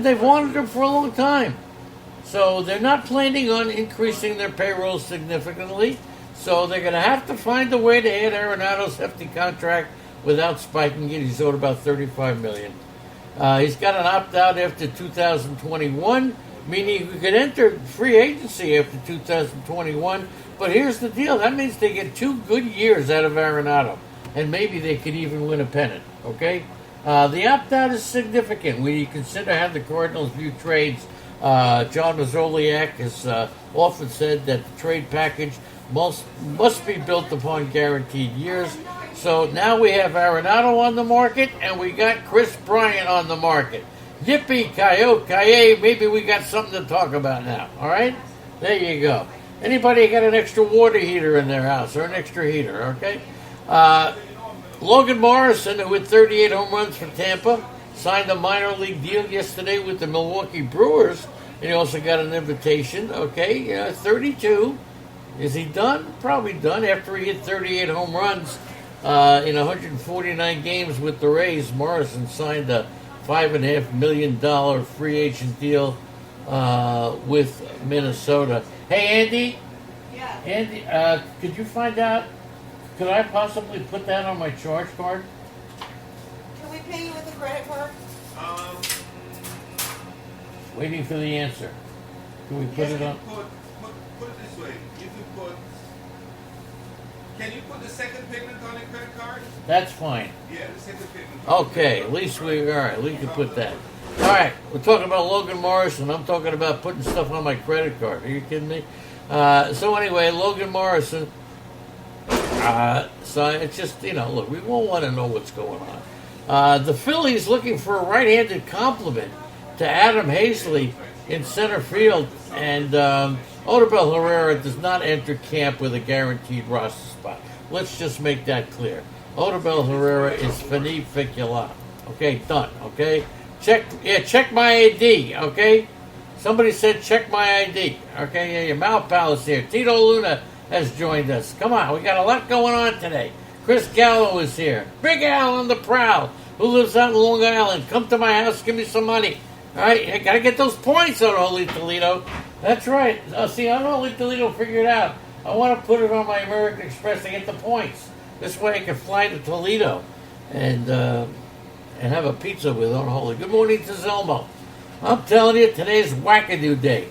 They've wanted him for a long time. So they're not planning on increasing their payroll significantly. So they're going to have to find a way to add Arenado's hefty contract without spiking it. He's owed about $35 million. He's got an opt-out after 2021, meaning he could enter free agency after 2021. But here's the deal. That means they get 2 good years out of Arenado. And maybe they could even win a pennant, okay? The opt-out is significant when you consider how the Cardinals view trades. John Mazzoliak has often said that the trade package must be built upon guaranteed years. So now we have Arenado on the market, and we got Chris Bryant on the market. Yippee, coyote, kaye, maybe we got something to talk about now, all right? There you go. Anybody got an extra water heater in their house or an extra heater, okay? Logan Morrison, who hit 38 home runs for Tampa, signed a minor league deal yesterday with the Milwaukee Brewers, and he also got an invitation, okay? 32. Is he done? Probably done. After he hit 38 home runs in 149 games with the Rays, Morrison signed a $5.5 million free agent deal with Minnesota. Hey, Andy? Yeah. Andy, could you find out, could I possibly put that on my charge card? Can we pay you with a credit card? Waiting for the answer. Can we put it on? Put it this way. Can you put the second payment on a credit card? That's fine. Yeah, the second payment. Okay, at least we can put that. All right, we're talking about Logan Morrison. I'm talking about putting stuff on my credit card. Are you kidding me? So anyway, Logan Morrison. So it's just, look, we won't want to know what's going on. The Phillies looking for a right-handed complement to Adam Hazley in center field, and Odubel Herrera does not enter camp with a guaranteed roster spot. Let's just make that clear. Odubel Herrera is finificula. Okay, done. Okay, check my ID. Okay, somebody said check my ID. Okay, yeah, your mouth palace here. Tito Luna has joined us. Come on, we got a lot going on today. Chris Gallo is here. Big Al on the prowl, who lives out in Long Island. Come to my house, give me some money. All right, I gotta get those points on Holy Toledo. That's right. See, on Holy Toledo figured out. I want to put it on my American Express to get the points. This way I can fly to Toledo and have a pizza with Unholy. Good morning to Zelmo. I'm telling you, today's Wackadoo Day.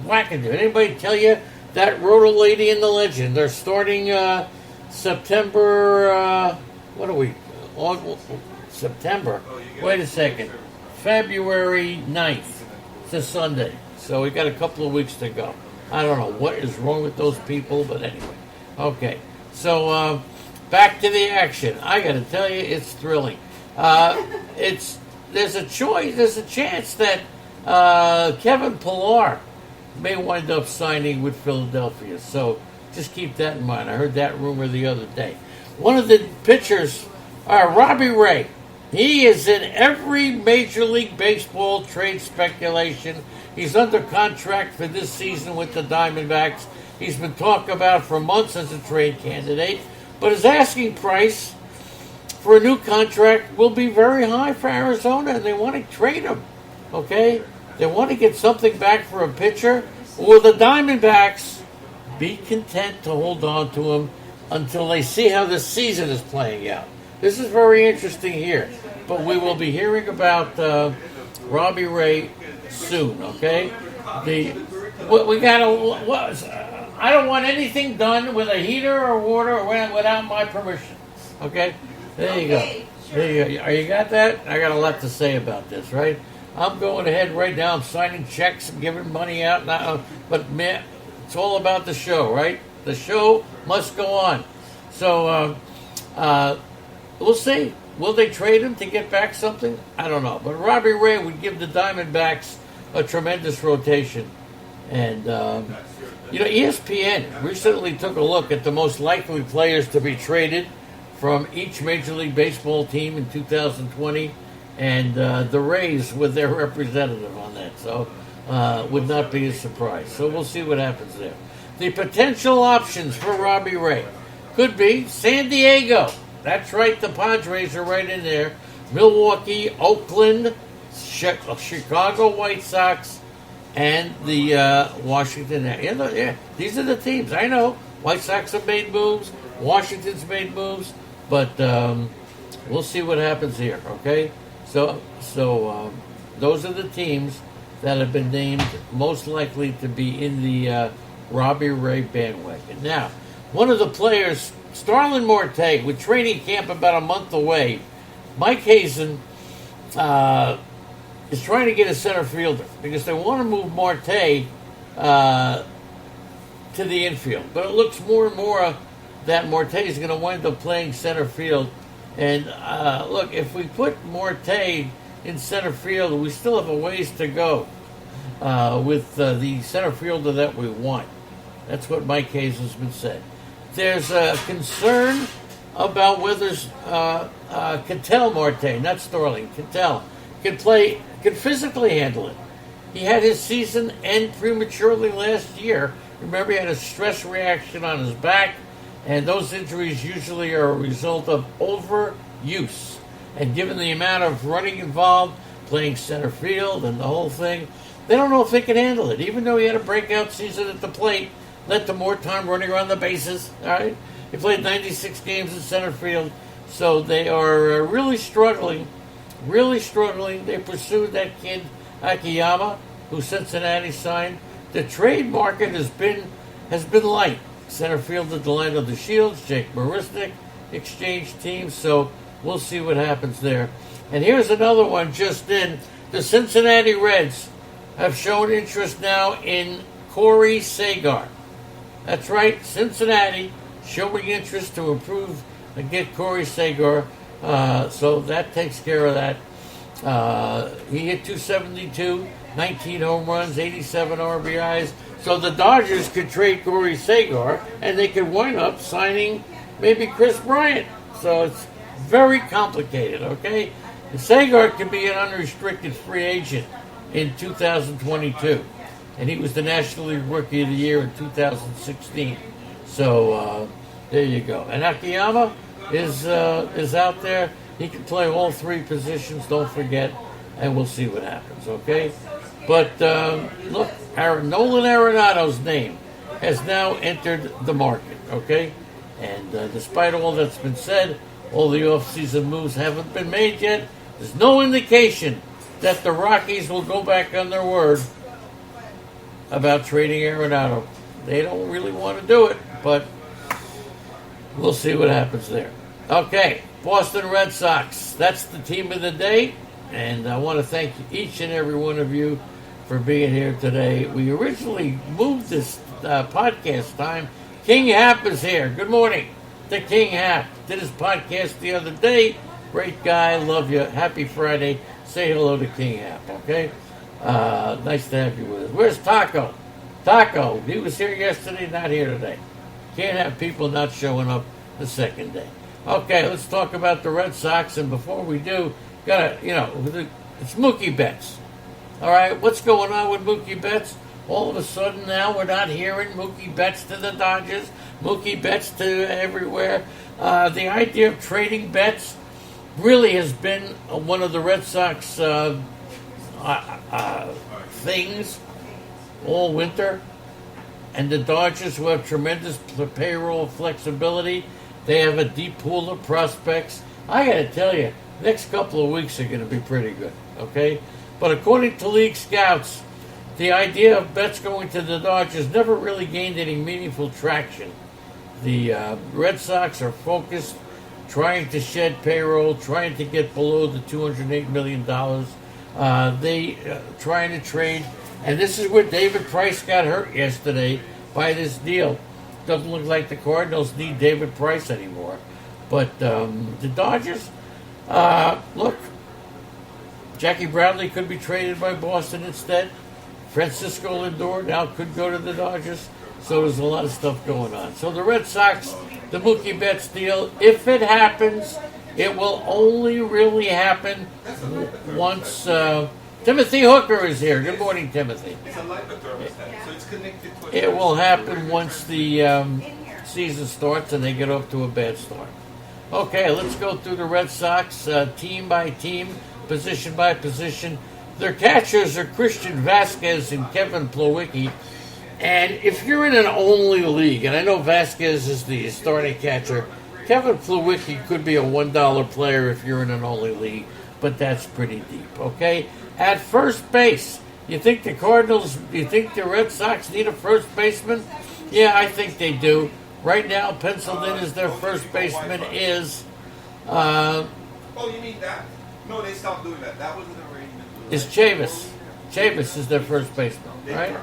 Wackadoo. Anybody tell you that Roto Lady and the Legend? They're starting September. What are we? September. Wait a second. February 9th. It's a Sunday. So we got a couple of weeks to go. I don't know what is wrong with those people, but anyway. Okay. So back to the action. I got to tell you, it's thrilling. There's a chance that Kevin Pillar may wind up signing with Philadelphia. So just keep that in mind. I heard that rumor the other day. One of the pitchers, Robbie Ray. He is in every Major League Baseball trade speculation. He's under contract for this season with the Diamondbacks. He's been talked about for months as a trade candidate. But his asking price for a new contract will be very high for Arizona, and they want to trade him. Okay? They want to get something back for a pitcher. Will the Diamondbacks be content to hold on to him until they see how the season is playing out? This is very interesting here. But we will be hearing about Robbie Ray soon, okay? I don't want anything done with a heater or water without my permission. Okay? There you go. There you go. You got that? I got a lot to say about this, right? I'm going ahead right now. I'm signing checks and giving money out now. But man, it's all about the show, right? The show must go on. So we'll see. Will they trade him to get back something? I don't know. But Robbie Ray would give the Diamondbacks a tremendous rotation. And, ESPN recently took a look at the most likely players to be traded from each Major League Baseball team in 2020. And the Rays were their representative on that. So would not be a surprise. So we'll see what happens there. The potential options for Robbie Ray could be San Diego. That's right, the Padres are right in there. Milwaukee, Oakland, Chicago White Sox and the Washington. These are the teams. I know White Sox have made moves. Washington's made moves, but we'll see what happens here. Okay, so those are the teams that have been named most likely to be in the Robbie Ray bandwagon. Now, one of the players, Starlin Marte, with training camp about a month away, Mike Hazen is trying to get a center fielder because they want to move Marte to the infield. But it looks more and more that Marte is going to wind up playing center field. And look, if we put Marte in center field, we still have a ways to go with the center fielder that we want. That's what Mike Hayes has been said. There's a concern about whether Ketel Marte, not Starling, Ketel, can physically handle it. He had his season end prematurely last year. Remember, he had a stress reaction on his back, and those injuries usually are a result of overuse. And given the amount of running involved, playing center field and the whole thing, they don't know if they can handle it. Even though he had a breakout season at the plate, led to more time running around the bases. All right, he played 96 games in center field, so they are really struggling. Really struggling. They pursued that kid Akiyama, who Cincinnati signed. The trade market has been light. Center fielder Delano the Shields, Jake Marisnik exchanged teams, so we'll see what happens there. And here's another one just in. The Cincinnati Reds have shown interest now in Corey Seager. That's right, Cincinnati showing interest to improve and get Corey Seager. So that takes care of that. He hit 272, 19 home runs, 87 RBIs. So the Dodgers could trade Corey Seager, and they could wind up signing maybe Chris Bryant. So it's very complicated, okay? Seager could be an unrestricted free agent in 2022. And he was the National League Rookie of the Year in 2016. So there you go. And Akiyama is out there. He can play all three positions, don't forget, and we'll see what happens, okay? But look, Nolan Arenado's name has now entered the market, okay? And despite all that's been said, all the offseason moves haven't been made yet. There's no indication that the Rockies will go back on their word about trading Arenado. They don't really want to do it, but we'll see what happens there. Okay, Boston Red Sox. That's the team of the day, and I want to thank each and every one of you for being here today. We originally moved this podcast time. King Hap is here. Good morning to King Hap. Did his podcast the other day. Great guy. Love you. Happy Friday. Say hello to King Hap, okay? Nice to have you with us. Where's Taco? Taco, he was here yesterday, not here today. Can't have people not showing up the second day. Okay, let's talk about the Red Sox. And before we do, it's Mookie Betts. All right, what's going on with Mookie Betts? All of a sudden now we're not hearing Mookie Betts to the Dodgers, Mookie Betts to everywhere. The idea of trading Betts really has been one of the Red Sox things all winter. And the Dodgers, who have tremendous payroll flexibility, they have a deep pool of prospects. I got to tell you, next couple of weeks are going to be pretty good, okay? But according to league scouts, the idea of Betts going to the Dodgers never really gained any meaningful traction. The Red Sox are focused, trying to shed payroll, trying to get below the $208 million. Trying to trade. And this is where David Price got hurt yesterday by this deal. Doesn't look like the Cardinals need David Price anymore. But the Dodgers, look, Jackie Bradley could be traded by Boston instead. Francisco Lindor now could go to the Dodgers. So there's a lot of stuff going on. So the Red Sox, the Mookie Betts deal, if it happens, it will only really happen once. Timothy Hooker is here. Good morning, Timothy. It's a light thermostat, so it's connected to It will happen once the season starts and they get off to a bad start. Okay, let's go through the Red Sox team by team. position by position. Their catchers are Christian Vasquez and Kevin Plawecki. And if you're in an only league, and I know Vasquez is the starting catcher, Kevin Plawecki could be a $1 player if you're in an only league, but that's pretty deep, okay? At first base, you think the Red Sox need a first baseman? Yeah, I think they do. Right now, penciled in as their first baseman is... Oh, you mean that? No, they stopped doing that. That was an arrangement. is Chavis. Chavis is their first baseman, right?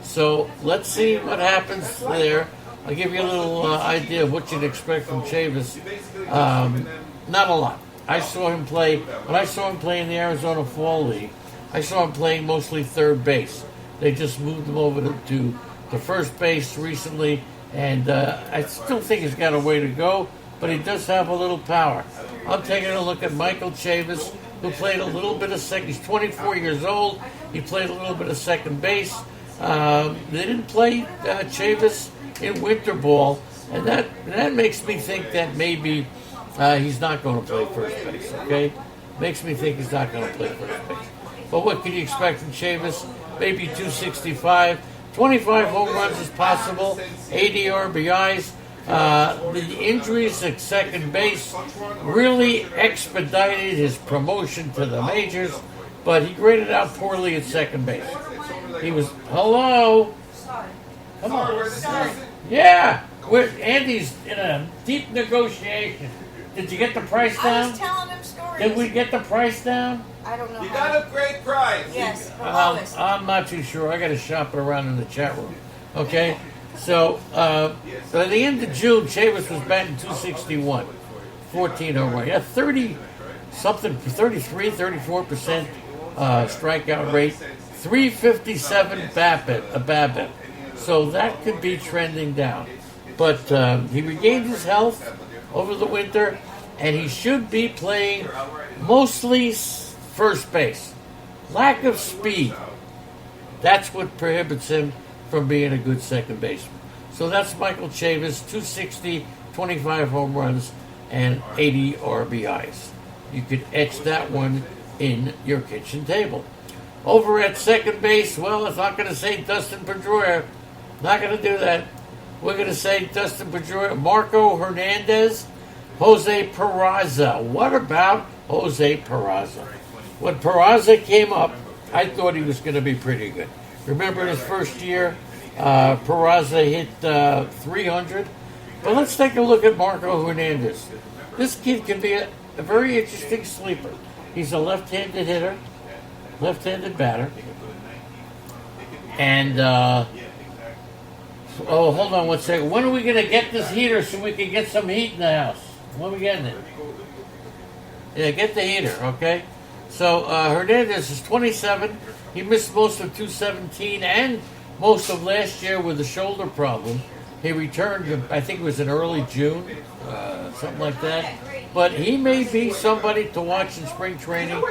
So let's see what happens there. I'll give you a little idea of what you'd expect from Chavis. Not a lot. I saw him play, when I saw him play in the Arizona Fall League, I saw him playing mostly third base. They just moved him over to the first base recently, and I still think he's got a way to go, but he does have a little power. I'm taking a look at Michael Chavis, who played a little bit of second. He's 24 years old. He played a little bit of second base. They didn't play Chavis in winter ball, and that makes me think that maybe he's not going to play first base. Okay, makes me think he's not going to play first base. But what can you expect from Chavis? Maybe 265, 25 home runs is possible, 80 RBIs. The injuries at second base really expedited his promotion to the majors, but he graded out poorly at second base. He was, hello? Come on. Yeah, Andy's in a deep negotiation. Did you get the price I down? was telling him stories. Did we get the price down? I don't know. You how. got a great prize. Yes, the lowest. I'm not too sure. I got to shop it around in the chat room. Okay? So, by the end of June, Chavis was batting 261, 14 home runs. Yeah, 34% strikeout rate, 357 BABIP. So that could be trending down. But he regained his health over the winter, and he should be playing mostly first base. Lack of speed. That's what prohibits him from being a good second baseman. So that's Michael Chavis, 260, 25 home runs, and 80 RBIs. You could etch that one in your kitchen table. Over at second base, well, it's not going to say Dustin Pedroia. Not going to do that. We're going to say Dustin Pedroia, Marco Hernandez, Jose Peraza. What about Jose Peraza? When Peraza came up, I thought he was going to be pretty good. Remember in his first year, Peraza hit 300. But let's take a look at Marco Hernandez. This kid can be a very interesting sleeper. He's a left-handed hitter, left-handed batter. And, hold on one second. When are we going to get this heater so we can get some heat in the house? When are we getting it? Yeah, get the heater, okay? So Hernandez is 27. He missed most of 2017 and most of last year with a shoulder problem. He returned, I think it was in early June, something like that. But he may be somebody to watch in spring training.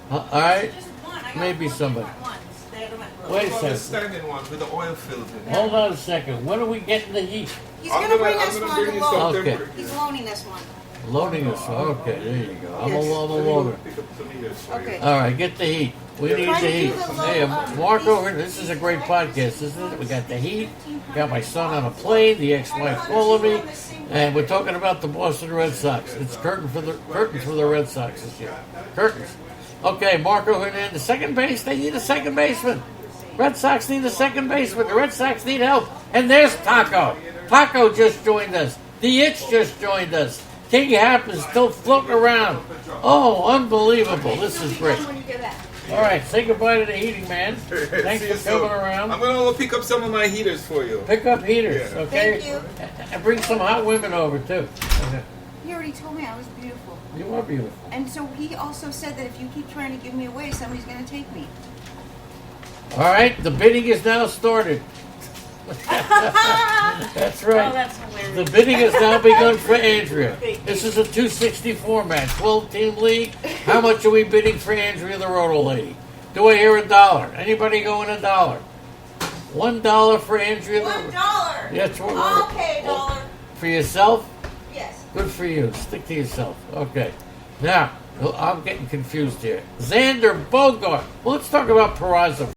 All right? Maybe somebody. Wait a second. Standing one with the oil filled in. Hold on a second. When are we getting the heat? He's going to bring us one to load. Okay. He's loaning us one. Loading us. Okay, there you go. I'm a loader. Okay. All right, get the heat. We need Try the to do heat. the low, Hey, Marco, this is a great podcast, isn't it? We got the heat. Got my son on a plane. The ex-wife calling me, and we're talking about the Boston Red Sox. It's curtains for the Red Sox this year. Curtains. Okay, Marco Hernandez, second base. They need a second baseman. Red Sox need a second baseman. The Red Sox need help. And there's Taco. Taco just joined us. The Itch just joined us. King Hap is still floating around. Oh, unbelievable. This is great. All right, say goodbye to the heating man. Thanks for coming around. I'm going to go pick up some of my heaters for you. Pick up heaters, okay? Thank you. And bring some hot women over, too. He already told me I was beautiful. You are beautiful. And so he also said that if you keep trying to give me away, somebody's going to take me. All right, the bidding is now started. That's right. Oh, that's hilarious. The bidding has now begun for Andrea. This is a 264 match, 12-team league. How much are we bidding for Andrea, the Roto Lady? Do I hear $1? Anybody going $1? $1 for Andrea. $1. That's what we're. Okay, $1. For yourself? Yes. Good for you. Stick to yourself. Okay. Now, I'm getting confused here. Xander Bogart. Well, let's talk about Peraza